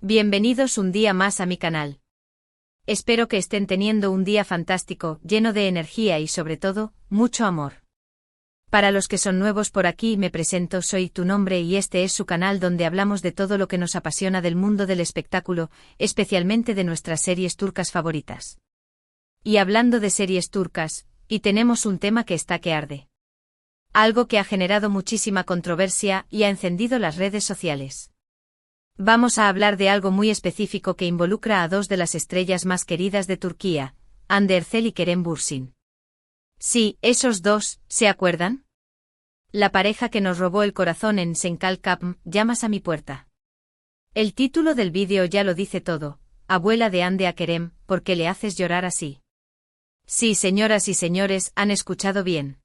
Bienvenidos un día más a mi canal. Espero que estén teniendo un día fantástico, lleno de energía y sobre todo, mucho amor. Para los que son nuevos por aquí me presento, soy Tu Nombre y este es su canal donde hablamos de todo lo que nos apasiona del mundo del espectáculo, especialmente de nuestras series turcas favoritas. Y hablando de series turcas, y tenemos un tema que está que arde. Algo que ha generado muchísima controversia y ha encendido las redes sociales. Vamos a hablar de algo muy específico que involucra a dos de las estrellas más queridas de Turquía, Hande Erçel y Kerem Bürsin. Sí, esos dos, ¿se acuerdan? La pareja que nos robó el corazón en Sen Kalkapm, llamas a mi puerta. El título del vídeo ya lo dice todo, abuela de Hande a Kerem, ¿por qué le haces llorar así? Sí, señoras y señores, han escuchado bien.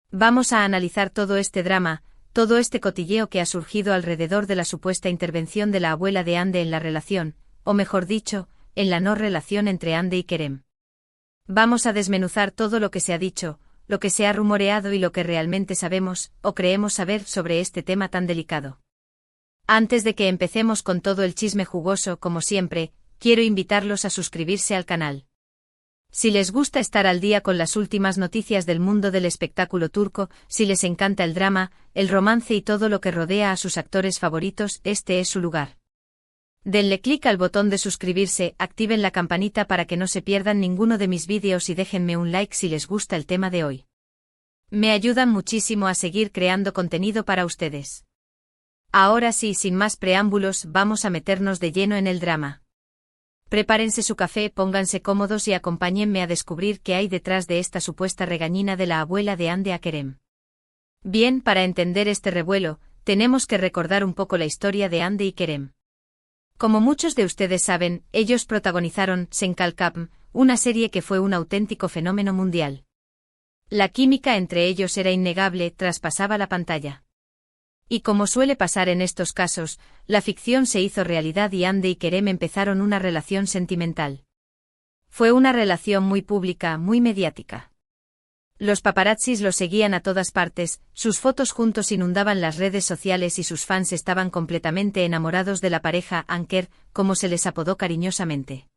Vamos a analizar todo este drama, todo este cotilleo que ha surgido alrededor de la supuesta intervención de la abuela de Hande en la relación, o mejor dicho, en la no relación entre Hande y Kerem. Vamos a desmenuzar todo lo que se ha dicho, lo que se ha rumoreado y lo que realmente sabemos, o creemos saber sobre este tema tan delicado. Antes de que empecemos con todo el chisme jugoso, como siempre, quiero invitarlos a suscribirse al canal. Si les gusta estar al día con las últimas noticias del mundo del espectáculo turco, si les encanta el drama, el romance y todo lo que rodea a sus actores favoritos, este es su lugar. Denle clic al botón de suscribirse, activen la campanita para que no se pierdan ninguno de mis vídeos y déjenme un like si les gusta el tema de hoy. Me ayudan muchísimo a seguir creando contenido para ustedes. Ahora sí, sin más preámbulos, vamos a meternos de lleno en el drama. Prepárense su café, pónganse cómodos y acompáñenme a descubrir qué hay detrás de esta supuesta regañina de la abuela de Hande a Kerem. Bien, para entender este revuelo, tenemos que recordar un poco la historia de Hande y Kerem. Como muchos de ustedes saben, ellos protagonizaron Sen Kalkapm, una serie que fue un auténtico fenómeno mundial. La química entre ellos era innegable, traspasaba la pantalla. Y como suele pasar en estos casos, la ficción se hizo realidad y Hande y Kerem empezaron una relación sentimental. Fue una relación muy pública, muy mediática. Los paparazzis los seguían a todas partes, sus fotos juntos inundaban las redes sociales y sus fans estaban completamente enamorados de la pareja Anker, como se les apodó cariñosamente.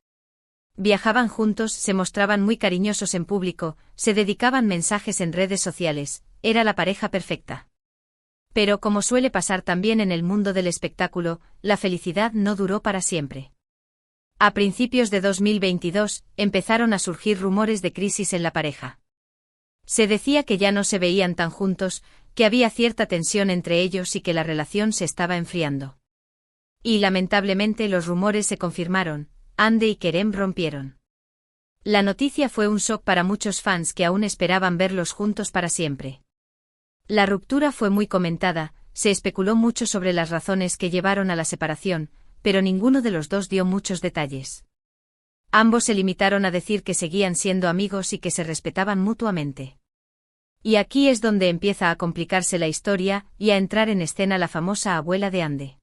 Viajaban juntos, se mostraban muy cariñosos en público, se dedicaban mensajes en redes sociales, era la pareja perfecta. Pero como suele pasar también en el mundo del espectáculo, la felicidad no duró para siempre. A principios de 2022, empezaron a surgir rumores de crisis en la pareja. Se decía que ya no se veían tan juntos, que había cierta tensión entre ellos y que la relación se estaba enfriando. Y lamentablemente los rumores se confirmaron, Hande y Kerem rompieron. La noticia fue un shock para muchos fans que aún esperaban verlos juntos para siempre. La ruptura fue muy comentada, se especuló mucho sobre las razones que llevaron a la separación, pero ninguno de los dos dio muchos detalles. Ambos se limitaron a decir que seguían siendo amigos y que se respetaban mutuamente. Y aquí es donde empieza a complicarse la historia y a entrar en escena la famosa abuela de Hande.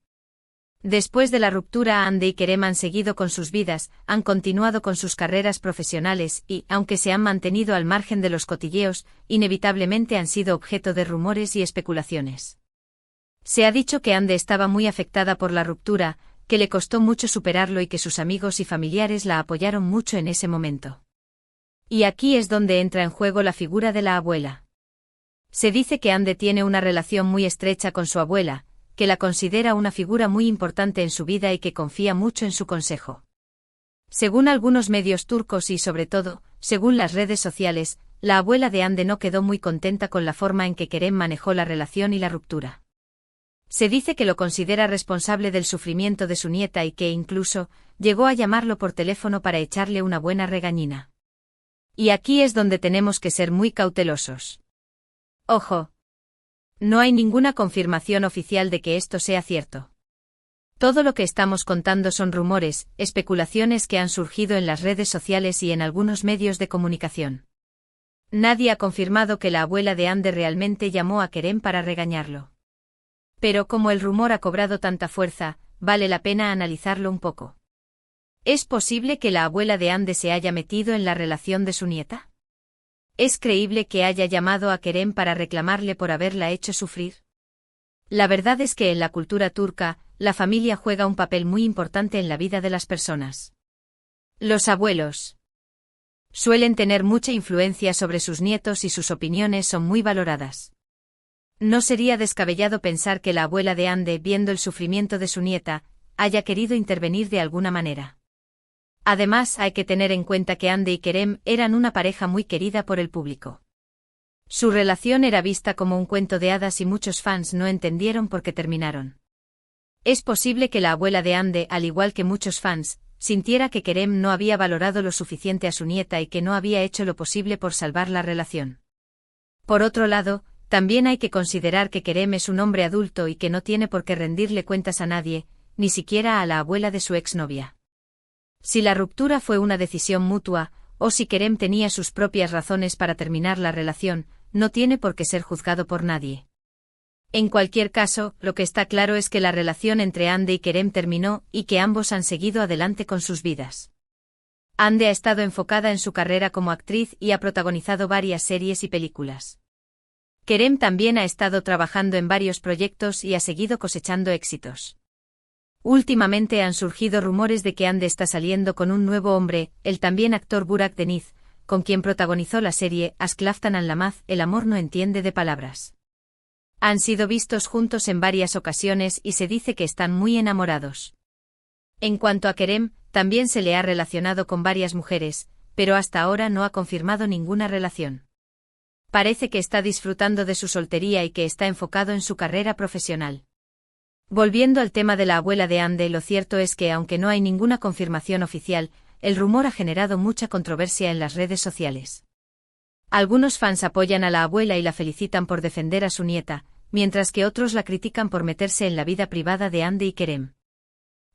Después de la ruptura, Hande y Kerem han seguido con sus vidas, han continuado con sus carreras profesionales y, aunque se han mantenido al margen de los cotilleos, inevitablemente han sido objeto de rumores y especulaciones. Se ha dicho que Hande estaba muy afectada por la ruptura, que le costó mucho superarlo y que sus amigos y familiares la apoyaron mucho en ese momento. Y aquí es donde entra en juego la figura de la abuela. Se dice que Hande tiene una relación muy estrecha con su abuela, que la considera una figura muy importante en su vida y que confía mucho en su consejo. Según algunos medios turcos y sobre todo, según las redes sociales, la abuela de Hande no quedó muy contenta con la forma en que Kerem manejó la relación y la ruptura. Se dice que lo considera responsable del sufrimiento de su nieta y que incluso, llegó a llamarlo por teléfono para echarle una buena regañina. Y aquí es donde tenemos que ser muy cautelosos. Ojo. No hay ninguna confirmación oficial de que esto sea cierto. Todo lo que estamos contando son rumores, especulaciones que han surgido en las redes sociales y en algunos medios de comunicación. Nadie ha confirmado que la abuela de Hande realmente llamó a Kerem para regañarlo. Pero como el rumor ha cobrado tanta fuerza, vale la pena analizarlo un poco. ¿Es posible que la abuela de Hande se haya metido en la relación de su nieta? ¿Es creíble que haya llamado a Kerem para reclamarle por haberla hecho sufrir? La verdad es que en la cultura turca, la familia juega un papel muy importante en la vida de las personas. Los abuelos suelen tener mucha influencia sobre sus nietos y sus opiniones son muy valoradas. No sería descabellado pensar que la abuela de Hande, viendo el sufrimiento de su nieta, haya querido intervenir de alguna manera. Además, hay que tener en cuenta que Hande y Kerem eran una pareja muy querida por el público. Su relación era vista como un cuento de hadas y muchos fans no entendieron por qué terminaron. Es posible que la abuela de Hande, al igual que muchos fans, sintiera que Kerem no había valorado lo suficiente a su nieta y que no había hecho lo posible por salvar la relación. Por otro lado, también hay que considerar que Kerem es un hombre adulto y que no tiene por qué rendirle cuentas a nadie, ni siquiera a la abuela de su exnovia. Si la ruptura fue una decisión mutua, o si Kerem tenía sus propias razones para terminar la relación, no tiene por qué ser juzgado por nadie. En cualquier caso, lo que está claro es que la relación entre Hande y Kerem terminó y que ambos han seguido adelante con sus vidas. Hande ha estado enfocada en su carrera como actriz y ha protagonizado varias series y películas. Kerem también ha estado trabajando en varios proyectos y ha seguido cosechando éxitos. Últimamente han surgido rumores de que Hande está saliendo con un nuevo hombre, el también actor Burak Deniz, con quien protagonizó la serie Aşk Laftan Anlamaz, El amor no entiende de palabras. Han sido vistos juntos en varias ocasiones y se dice que están muy enamorados. En cuanto a Kerem, también se le ha relacionado con varias mujeres, pero hasta ahora no ha confirmado ninguna relación. Parece que está disfrutando de su soltería y que está enfocado en su carrera profesional. Volviendo al tema de la abuela de Hande, lo cierto es que aunque no hay ninguna confirmación oficial, el rumor ha generado mucha controversia en las redes sociales. Algunos fans apoyan a la abuela y la felicitan por defender a su nieta, mientras que otros la critican por meterse en la vida privada de Hande y Kerem.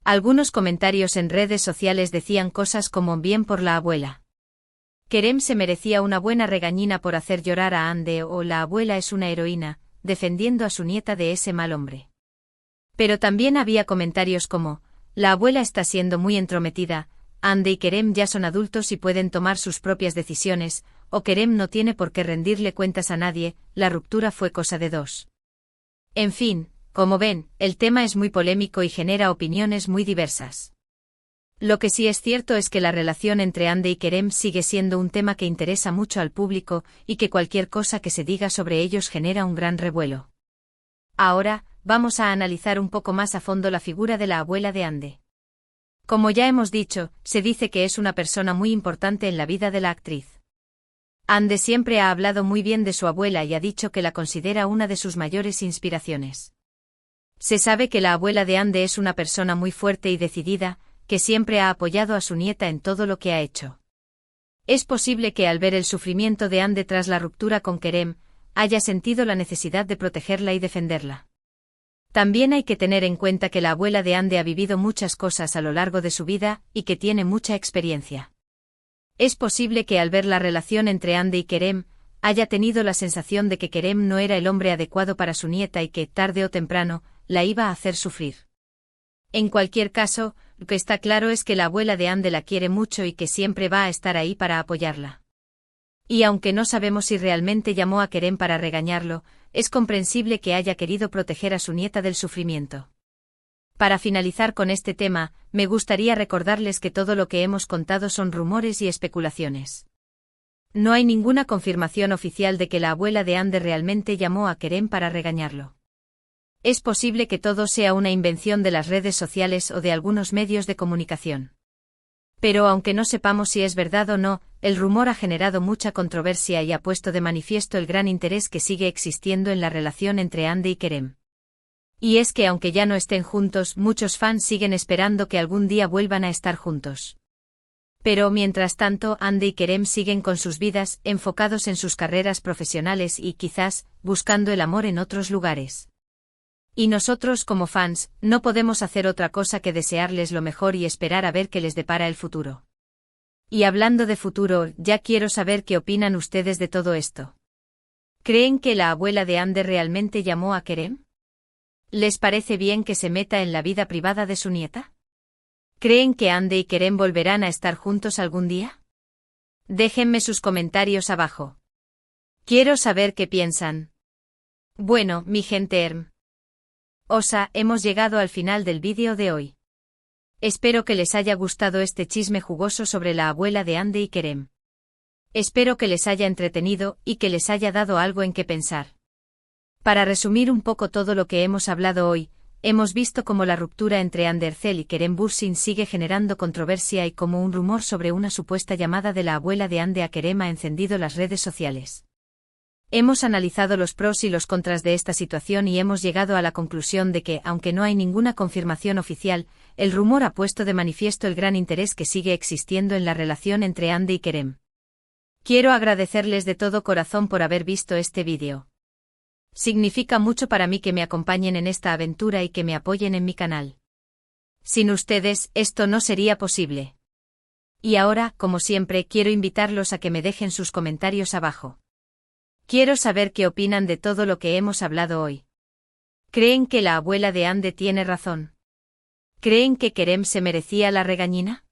Algunos comentarios en redes sociales decían cosas como bien por la abuela. Kerem se merecía una buena regañina por hacer llorar a Hande o la abuela es una heroína, defendiendo a su nieta de ese mal hombre. Pero también había comentarios como, la abuela está siendo muy entrometida, Hande y Kerem ya son adultos y pueden tomar sus propias decisiones, o Kerem no tiene por qué rendirle cuentas a nadie, la ruptura fue cosa de dos. En fin, como ven, el tema es muy polémico y genera opiniones muy diversas. Lo que sí es cierto es que la relación entre Hande y Kerem sigue siendo un tema que interesa mucho al público y que cualquier cosa que se diga sobre ellos genera un gran revuelo. Ahora, vamos a analizar un poco más a fondo la figura de la abuela de Hande. Como ya hemos dicho, se dice que es una persona muy importante en la vida de la actriz. Hande siempre ha hablado muy bien de su abuela y ha dicho que la considera una de sus mayores inspiraciones. Se sabe que la abuela de Hande es una persona muy fuerte y decidida, que siempre ha apoyado a su nieta en todo lo que ha hecho. Es posible que al ver el sufrimiento de Hande tras la ruptura con Kerem, haya sentido la necesidad de protegerla y defenderla. También hay que tener en cuenta que la abuela de Hande ha vivido muchas cosas a lo largo de su vida y que tiene mucha experiencia. Es posible que al ver la relación entre Hande y Kerem, haya tenido la sensación de que Kerem no era el hombre adecuado para su nieta y que, tarde o temprano, la iba a hacer sufrir. En cualquier caso, lo que está claro es que la abuela de Hande la quiere mucho y que siempre va a estar ahí para apoyarla. Y aunque no sabemos si realmente llamó a Kerem para regañarlo, es comprensible que haya querido proteger a su nieta del sufrimiento. Para finalizar con este tema, me gustaría recordarles que todo lo que hemos contado son rumores y especulaciones. No hay ninguna confirmación oficial de que la abuela de Hande realmente llamó a Kerem para regañarlo. Es posible que todo sea una invención de las redes sociales o de algunos medios de comunicación. Pero aunque no sepamos si es verdad o no, el rumor ha generado mucha controversia y ha puesto de manifiesto el gran interés que sigue existiendo en la relación entre Hande y Kerem. Y es que aunque ya no estén juntos, muchos fans siguen esperando que algún día vuelvan a estar juntos. Pero mientras tanto, Hande y Kerem siguen con sus vidas, enfocados en sus carreras profesionales y quizás, buscando el amor en otros lugares. Y nosotros como fans, no podemos hacer otra cosa que desearles lo mejor y esperar a ver qué les depara el futuro. Y hablando de futuro, ya quiero saber qué opinan ustedes de todo esto. ¿Creen que la abuela de Hande realmente llamó a Kerem? ¿Les parece bien que se meta en la vida privada de su nieta? ¿Creen que Hande y Kerem volverán a estar juntos algún día? Déjenme sus comentarios abajo. Quiero saber qué piensan. Bueno, mi gente Osa, hemos llegado al final del vídeo de hoy. Espero que les haya gustado este chisme jugoso sobre la abuela de Hande y Kerem. Espero que les haya entretenido y que les haya dado algo en qué pensar. Para resumir un poco todo lo que hemos hablado hoy, hemos visto cómo la ruptura entre Hande Erçel y Kerem Bürsin sigue generando controversia y cómo un rumor sobre una supuesta llamada de la abuela de Hande a Kerem ha encendido las redes sociales. Hemos analizado los pros y los contras de esta situación y hemos llegado a la conclusión de que, aunque no hay ninguna confirmación oficial, el rumor ha puesto de manifiesto el gran interés que sigue existiendo en la relación entre Hande y Kerem. Quiero agradecerles de todo corazón por haber visto este vídeo. Significa mucho para mí que me acompañen en esta aventura y que me apoyen en mi canal. Sin ustedes, esto no sería posible. Y ahora, como siempre, quiero invitarlos a que me dejen sus comentarios abajo. Quiero saber qué opinan de todo lo que hemos hablado hoy. ¿Creen que la abuela de Hande tiene razón? ¿Creen que Kerem se merecía la regañina?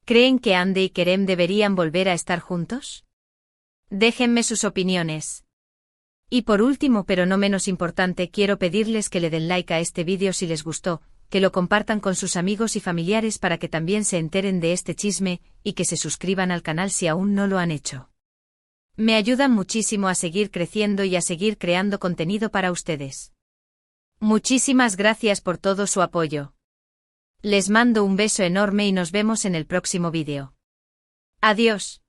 ¿Creen que Hande y Kerem deberían volver a estar juntos? Déjenme sus opiniones. Y por último, pero no menos importante, quiero pedirles que le den like a este vídeo si les gustó, que lo compartan con sus amigos y familiares para que también se enteren de este chisme, y que se suscriban al canal si aún no lo han hecho. Me ayudan muchísimo a seguir creciendo y a seguir creando contenido para ustedes. Muchísimas gracias por todo su apoyo. Les mando un beso enorme y nos vemos en el próximo vídeo. Adiós.